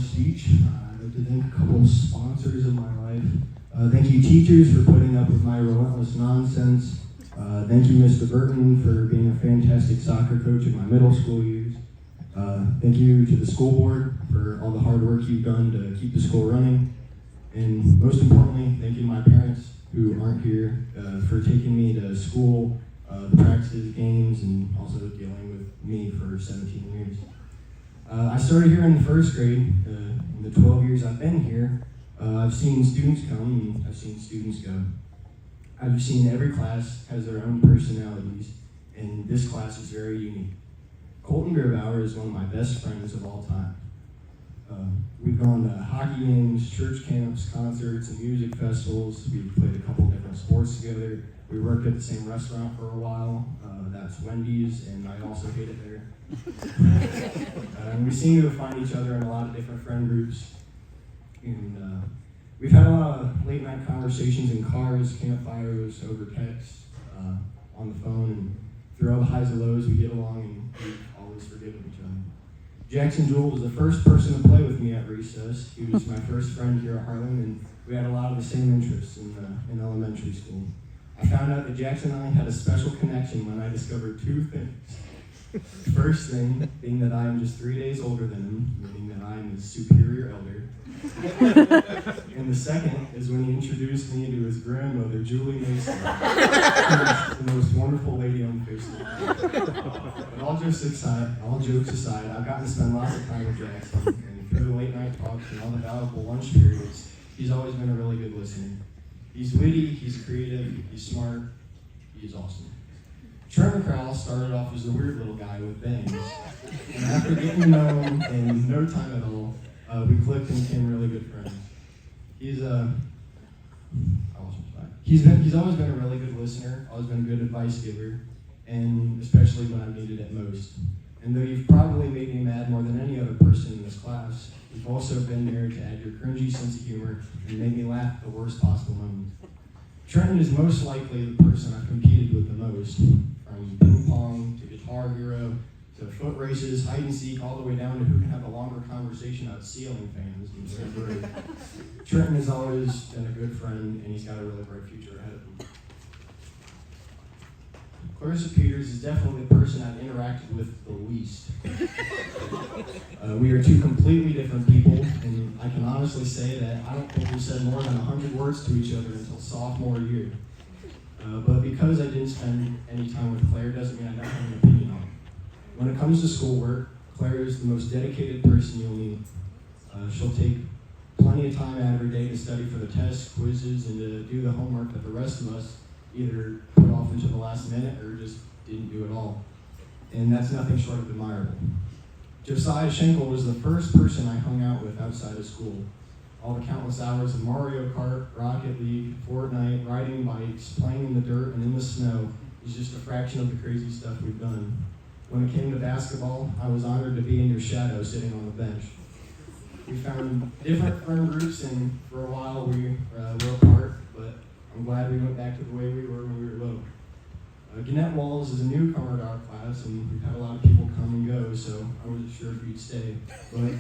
speech. I'd like to thank a couple of sponsors of my life. Thank you, teachers, for putting up with my relentless nonsense. Thank you, Mr. Burton, for being a fantastic soccer coach in my middle school years. Thank you to the school board for all the hard work you've done to keep the school running. And most importantly, thank you to my parents who aren't here for taking me to school, the practices, games, and also dealing with me for 17 years. I started here in the first grade. In the 12 years I've been here, I've seen students come and I've seen students go. I've seen every class has their own personalities, and this class is very unique. Colton Gribauer is one of my best friends of all time. We've gone to hockey games, church camps, concerts, and music festivals. We've played a couple different sports together. We worked at the same restaurant for a while. That's Wendy's, and I also hate it there. We seem to find each other in a lot of different friend groups. And we've had a lot of late night conversations in cars, campfires, over text, on the phone, and through all the highs and lows, we get along and we always forgive each other. Jackson Jewell was the first person to play with me at recess. He was my first friend here at Harlan, and we had a lot of the same interests in elementary school. I found out that Jackson and I had a special connection when I discovered two things. The first thing being that I am just 3 days older than him, meaning that I am his superior elder. And the second is when he introduced me to his grandmother, Julie Mason, the most wonderful lady on the face of the earth. But all jokes aside, I've gotten to spend lots of time with Jackson, and through the late night talks and all the valuable lunch periods, he's always been a really good listener. He's witty, he's creative, he's smart, he's awesome. Trent McCrowell started off as a weird little guy with bangs, and after getting to know him in no time at all, we clicked and became really good friends. He's always been a really good listener, always been a good advice giver, and especially when I've needed it most. And though you've probably made me mad more than any other person in this class, you've also been there to add your cringy sense of humor and make me laugh at the worst possible moments. Trenton is most likely the person I've competed with the most, from ping pong to Guitar Hero to foot races, hide and seek, all the way down to who can have a longer conversation about ceiling fans. Trenton has always been a good friend, and he's got a really bright future ahead of him. Clarissa Peters is definitely the person I've interacted with the least. We are two completely different people, and I can honestly say that I don't think we said more than 100 words to each other until sophomore year. But because I didn't spend any time with Claire doesn't mean I don't have an opinion on it. When it comes to schoolwork, Claire is the most dedicated person you'll meet. She'll take plenty of time out of her day to study for the tests, quizzes, and to do the homework that the rest of us either put off until the last minute or just didn't do at all. And that's nothing short of admirable. Josiah Schenkel was the first person I hung out with outside of school. All the countless hours of Mario Kart, Rocket League, Fortnite, riding bikes, playing in the dirt and in the snow is just a fraction of the crazy stuff we've done. When it came to basketball, I was honored to be in your shadow sitting on the bench. We found different friend groups, and for a while we were apart, but I'm glad we went back to the way we were when we were little. Gannett Walls is a newcomer to our class, and we've had a lot of people come and go, so I wasn't sure if you'd stay. But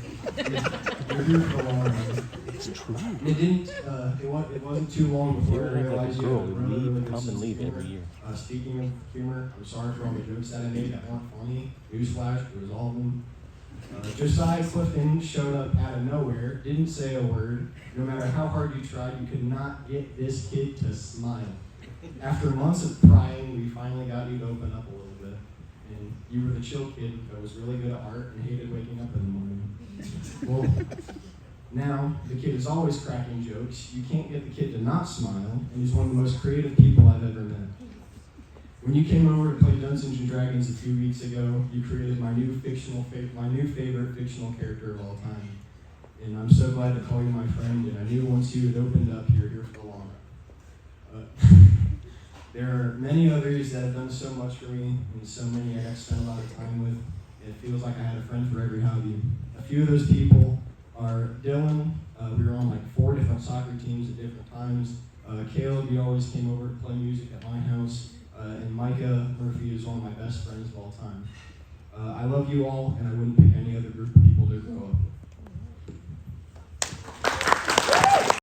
you're here for a long run. It's true. It wasn't too long before I realized you had a really come and leave every year. Speaking of humor, I'm sorry for all the jokes that I made that weren't funny. Newsflash, it was all of them. Josiah Clifton showed up out of nowhere, didn't say a word. No matter how hard you tried, you could not get this kid to smile. After months of prying, we finally got you to open up a little bit. And you were the chill kid that was really good at art and hated waking up in the morning. Well, now the kid is always cracking jokes. You can't get the kid to not smile, and he's one of the most creative people I've ever met. When you came over to play Dungeons and Dragons a few weeks ago, you created my new favorite fictional character of all time. And I'm so glad to call you my friend, and I knew once you had opened up, you're here for the long run. There are many others that have done so much for me, and so many I got to spend a lot of time with. It feels like I had a friend for every hobby. A few of those people are Dylan. We were on like 4 different soccer teams at different times. Caleb, you always came over to play music at my house. And Micah Murphy is one of my best friends of all time. I love you all, and I wouldn't pick any other group of people to grow up with.